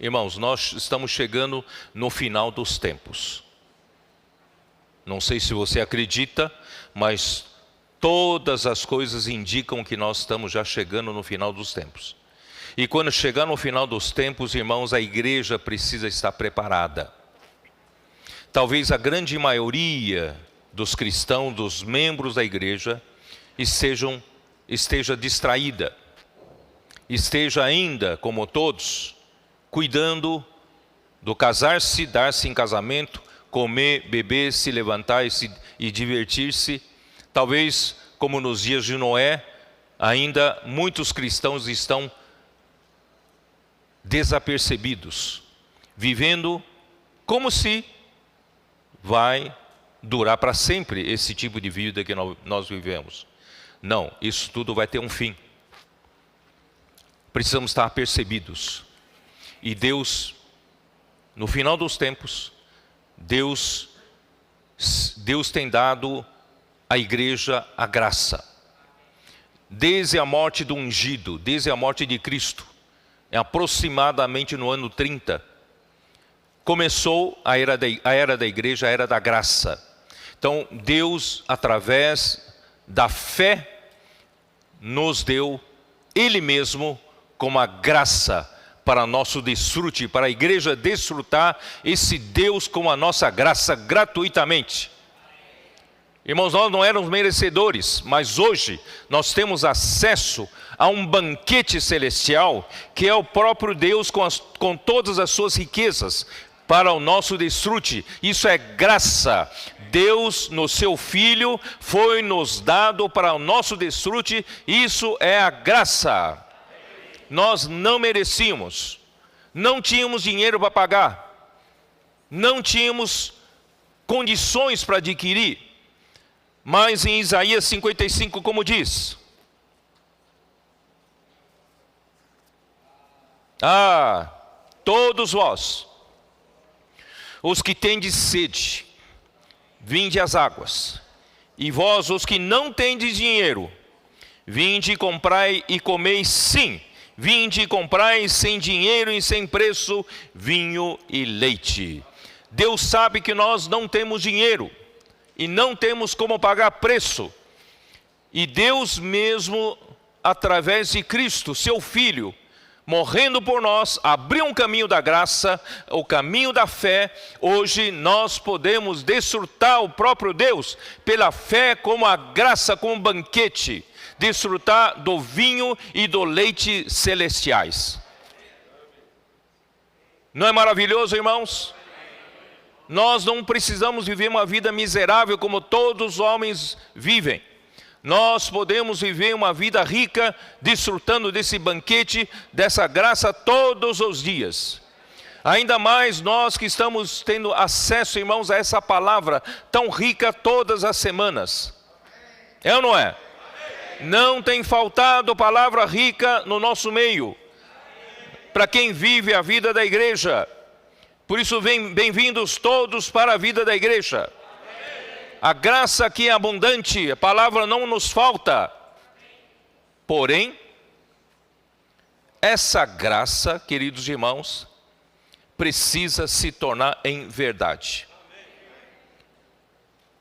Irmãos, nós estamos chegando no final dos tempos. Não sei se você acredita, mas todas as coisas indicam que nós estamos já chegando no final dos tempos. E quando chegar no final dos tempos, irmãos, a igreja precisa estar preparada. Talvez a grande maioria dos cristãos, dos membros da igreja, esteja distraída. Esteja ainda, como todos, cuidando do casar-se, dar-se em casamento, comer, beber, se levantar e divertir-se. Talvez, como nos dias de Noé, ainda muitos cristãos estão desapercebidos, vivendo como se vai durar para sempre esse tipo de vida que nós vivemos. Não, isso tudo vai ter um fim. Precisamos estar apercebidos. E Deus, no final dos tempos, Deus tem dado à igreja a graça. Desde a morte do ungido, desde a morte de Cristo, aproximadamente no ano 30, começou a era da igreja, a era da graça. Então, Deus, através da fé, nos deu Ele mesmo como a graça para nosso desfrute, para a igreja desfrutar esse Deus com a nossa graça gratuitamente. Irmãos, nós não éramos merecedores, mas hoje nós temos acesso a um banquete celestial, que é o próprio Deus com todas as suas riquezas, para o nosso desfrute. Isso é graça. Deus, no seu Filho, foi nos dado para o nosso desfrute. Isso é a graça. Nós não merecíamos, não tínhamos dinheiro para pagar, não tínhamos condições para adquirir. Mas em Isaías 55, como diz: todos vós, os que tendes sede, vinde às águas, e vós, os que não tendes dinheiro, vinde, comprai e comei, sim, vinde e comprai sem dinheiro e sem preço, vinho e leite. Deus sabe que nós não temos dinheiro, e não temos como pagar preço. E Deus mesmo, através de Cristo, seu Filho, morrendo por nós, abriu um caminho da graça, o caminho da fé. Hoje nós podemos desfrutar o próprio Deus, pela fé, como a graça, como um banquete, desfrutar do vinho e do leite celestiais. Não é maravilhoso, irmãos? Nós não precisamos viver uma vida miserável como todos os homens vivem. Nós podemos viver uma vida rica, desfrutando desse banquete, dessa graça todos os dias. Ainda mais nós que estamos tendo acesso, irmãos, a essa palavra tão rica todas as semanas. É ou não é? Não tem faltado palavra rica no nosso meio, para quem vive a vida da igreja. Por isso, bem-vindos todos para a vida da igreja. A graça aqui é abundante, a palavra não nos falta. Porém, essa graça, queridos irmãos, precisa se tornar em verdade.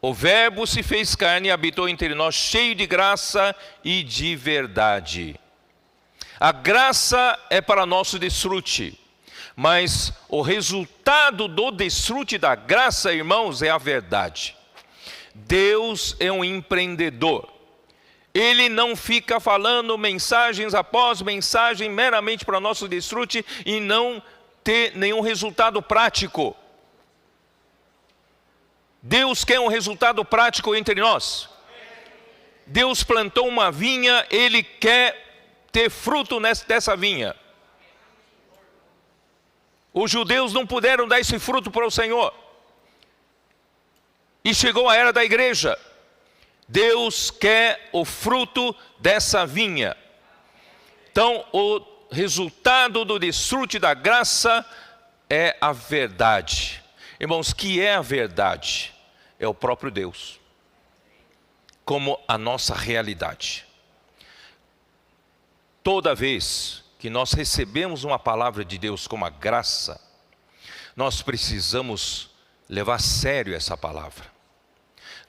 O Verbo se fez carne e habitou entre nós, cheio de graça e de verdade. A graça é para nosso desfrute. Mas o resultado do desfrute da graça, irmãos, é a verdade. Deus é um empreendedor. Ele não fica falando mensagens após mensagem meramente para nosso desfrute e não ter nenhum resultado prático. Deus quer um resultado prático entre nós. Deus plantou uma vinha, Ele quer ter fruto dessa vinha. Os judeus não puderam dar esse fruto para o Senhor. E chegou a era da igreja. Deus quer o fruto dessa vinha. Então, o resultado do desfrute da graça é a verdade. Irmãos, que é a verdade? É o próprio Deus, como a nossa realidade. Toda vez que nós recebemos uma palavra de Deus como a graça, nós precisamos levar a sério essa palavra.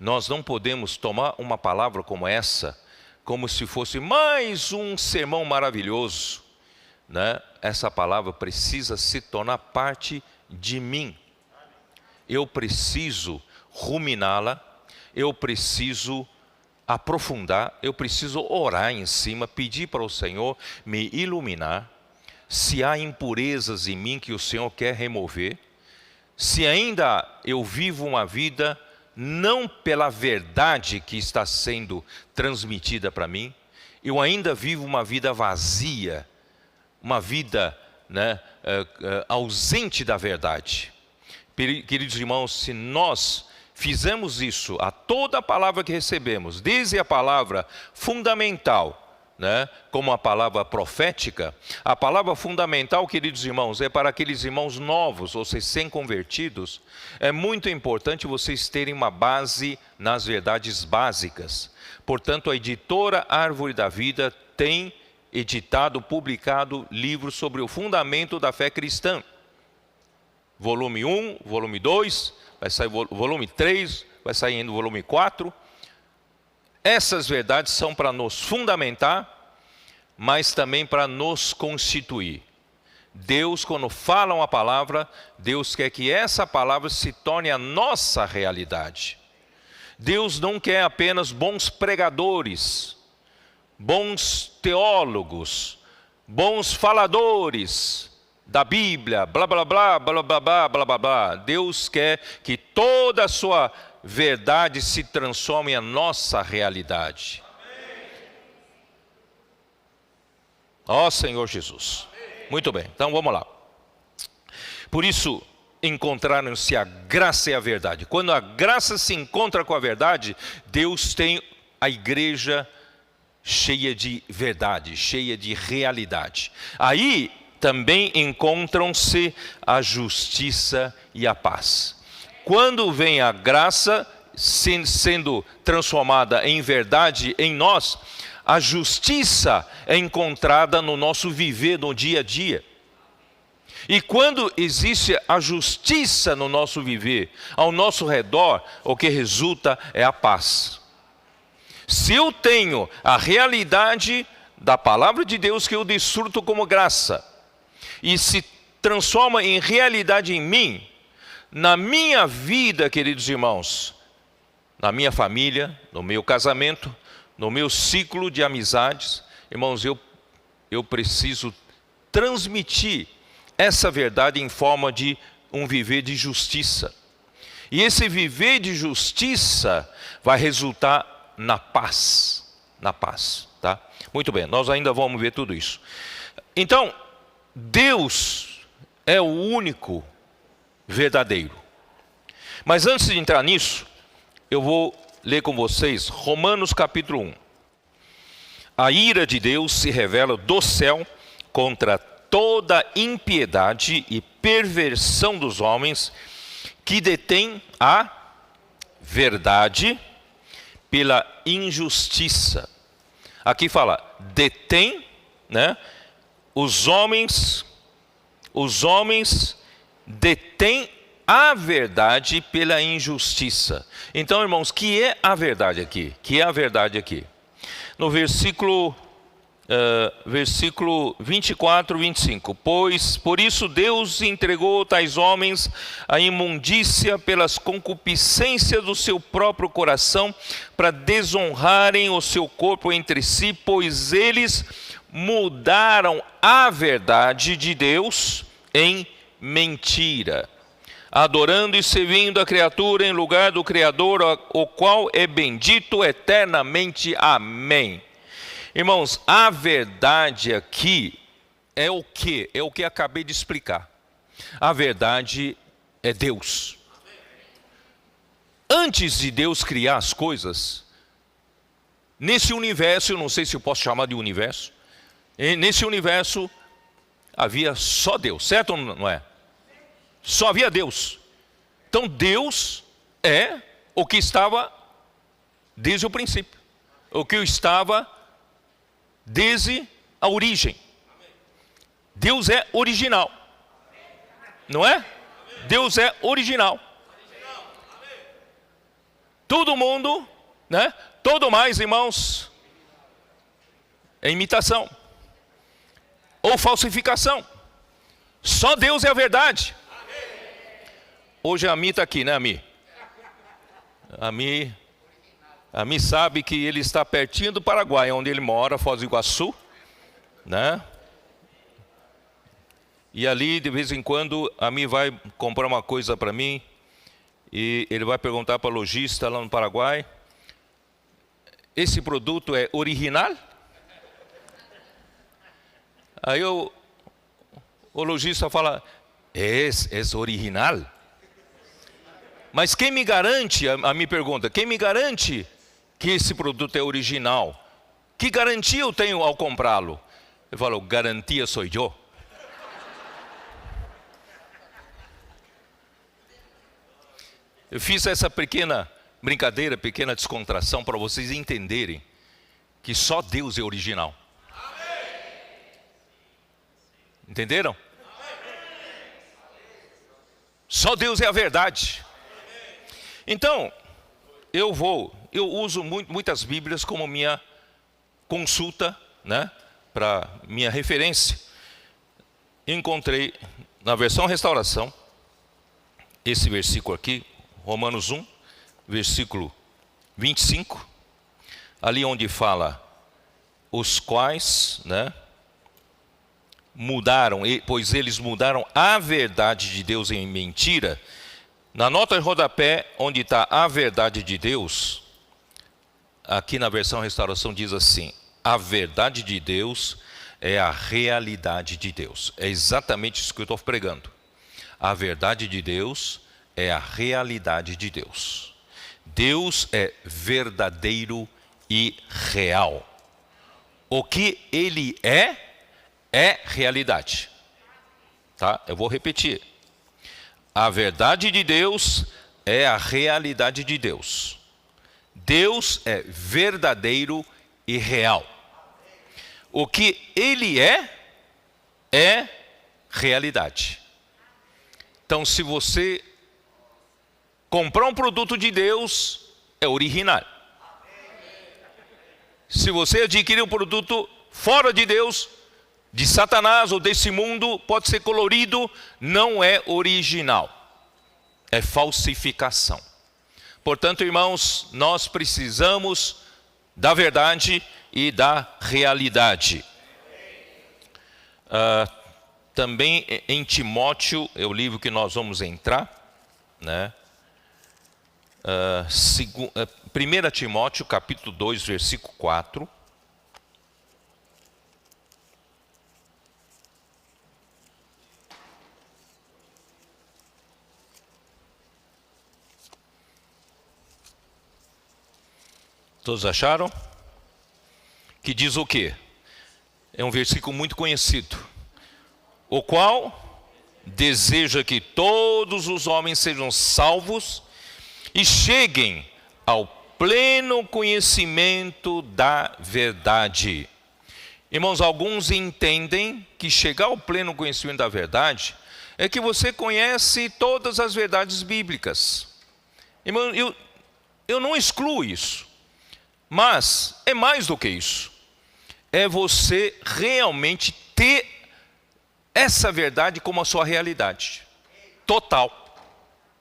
Nós não podemos tomar uma palavra como essa como se fosse mais um sermão maravilhoso, né? Essa palavra precisa se tornar parte de mim. Eu preciso ruminá-la, eu preciso aprofundar, eu preciso orar em cima, pedir para o Senhor me iluminar. Se há impurezas em mim que o Senhor quer remover, se ainda eu vivo uma vida não pela verdade que está sendo transmitida para mim, eu ainda vivo uma vida vazia, uma vida, né, ausente da verdade. Queridos irmãos, se nós fizermos isso a toda a palavra que recebemos, desde a palavra fundamental, né, como a palavra profética, a palavra fundamental, queridos irmãos, é para aqueles irmãos novos, ou seja, sem-convertidos. É muito importante vocês terem uma base nas verdades básicas. Portanto, a editora Árvore da Vida tem editado, publicado livros sobre o fundamento da fé cristã. Volume 1, volume 2, vai sair volume 3, vai sair ainda o volume 4. Essas verdades são para nos fundamentar, mas também para nos constituir. Deus, quando fala uma palavra, Deus quer que essa palavra se torne a nossa realidade. Deus não quer apenas bons pregadores, bons teólogos, bons faladores da Bíblia, blá blá blá, blá blá blá, blá blá blá. Deus quer que toda a sua verdade se transforme em nossa realidade. Ó Senhor Jesus. Muito bem, então vamos lá. Por isso, encontraram-se a graça e a verdade. Quando a graça se encontra com a verdade, Deus tem a igreja cheia de verdade, cheia de realidade. Aí também encontram-se a justiça e a paz. Quando vem a graça sendo transformada em verdade em nós, a justiça é encontrada no nosso viver, no dia a dia. E quando existe a justiça no nosso viver, ao nosso redor, o que resulta é a paz. Se eu tenho a realidade da palavra de Deus que eu desfruto como graça, e se transforma em realidade em mim, na minha vida, queridos irmãos, na minha família, no meu casamento, no meu ciclo de amizades, irmãos, eu preciso transmitir essa verdade em forma de um viver de justiça. E esse viver de justiça vai resultar na paz, tá? Muito bem, nós ainda vamos ver tudo isso. Então, Deus é o único verdadeiro. Mas antes de entrar nisso, eu vou ler com vocês Romanos capítulo 1. A ira de Deus se revela do céu contra toda impiedade e perversão dos homens que detêm a verdade pela injustiça. Aqui fala, detém, né? Os homens detêm a verdade pela injustiça. Então, irmãos, que é a verdade aqui? Que é a verdade aqui? No versículo 24, 25. Pois, por isso Deus entregou tais homens à imundícia pelas concupiscências do seu próprio coração, para desonrarem o seu corpo entre si, pois eles mudaram a verdade de Deus em mentira, adorando e servindo a criatura em lugar do Criador, o qual é bendito eternamente. Amém. Irmãos, a verdade aqui é o que? É o que acabei de explicar. A verdade é Deus. Antes de Deus criar as coisas, nesse universo, eu não sei se eu posso chamar de universo, nesse universo havia só Deus, certo ou não é? Só havia Deus. Então Deus é o que estava desde o princípio, o que estava desde a origem. Deus é original. Não é? Deus é original. Todo mundo, né? Todo mais, irmãos, é imitação ou falsificação. Só Deus é a verdade. Hoje a Ami está aqui, né, Ami? A Ami sabe que ele está pertinho do Paraguai, onde ele mora, Foz do Iguaçu, né? E ali, de vez em quando, a Ami vai comprar uma coisa para mim, e ele vai perguntar para o lojista lá no Paraguai: esse produto é original? Aí o lojista fala: é original? Mas quem me garante, a me pergunta, quem me garante que esse produto é original? Que garantia eu tenho ao comprá-lo? Eu falo: garantia sou eu. Eu fiz essa pequena brincadeira, pequena descontração para vocês entenderem que só Deus é original. Entenderam? Só Deus é a verdade. Então, eu uso muitas Bíblias como minha consulta, né, para minha referência. Encontrei na versão Restauração esse versículo aqui, Romanos 1, versículo 25, ali onde fala: os quais, né, mudaram, pois eles mudaram a verdade de Deus em mentira. Na nota de rodapé, onde está a verdade de Deus, aqui na versão Restauração diz assim: a verdade de Deus é a realidade de Deus. É exatamente isso que eu estou pregando. A verdade de Deus é a realidade de Deus. Deus é verdadeiro e real. O que Ele é realidade. Tá? Eu vou repetir. A verdade de Deus é a realidade de Deus. Deus é verdadeiro e real. O que Ele é realidade. Então, se você comprar um produto de Deus, é original. Se você adquirir um produto fora de Deus, de Satanás ou desse mundo, pode ser colorido, não é original. É falsificação. Portanto, irmãos, nós precisamos da verdade e da realidade. Também em Timóteo, é o livro que nós vamos entrar, né? 1 Timóteo, capítulo 2, versículo 4. Todos acharam? Que diz o quê? É um versículo muito conhecido. O qual deseja que todos os homens sejam salvos e cheguem ao pleno conhecimento da verdade. Irmãos, alguns entendem que chegar ao pleno conhecimento da verdade é que você conhece todas as verdades bíblicas. Irmão, eu não excluo isso. Mas é mais do que isso. É você realmente ter essa verdade como a sua realidade. Total.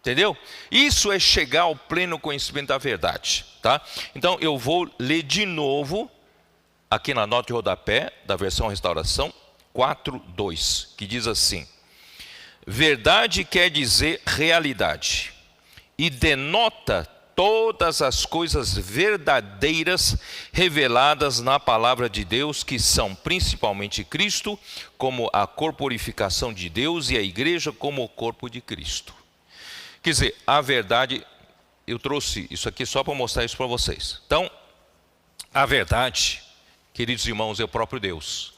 Entendeu? Isso é chegar ao pleno conhecimento da verdade. Tá? Então eu vou ler de novo, aqui na nota de rodapé, da versão Restauração, 4:2, que diz assim: verdade quer dizer realidade, e denota todas as coisas verdadeiras reveladas na palavra de Deus, que são principalmente Cristo, como a corporificação de Deus, e a igreja como o corpo de Cristo. Quer dizer, a verdade, eu trouxe isso aqui só para mostrar isso para vocês. Então, a verdade, queridos irmãos, é o próprio Deus.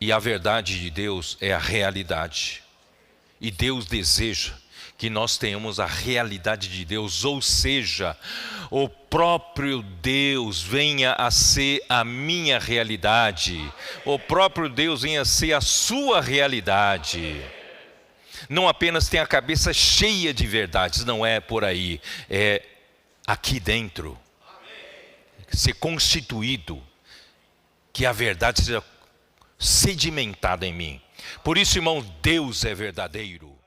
E a verdade de Deus é a realidade. E Deus deseja que nós tenhamos a realidade de Deus, ou seja, o próprio Deus venha a ser a minha realidade, o próprio Deus venha a ser a sua realidade. Não apenas tem a cabeça cheia de verdades, não é por aí, é aqui dentro. Ser constituído, que a verdade seja sedimentada em mim. Por isso, irmão, Deus é verdadeiro.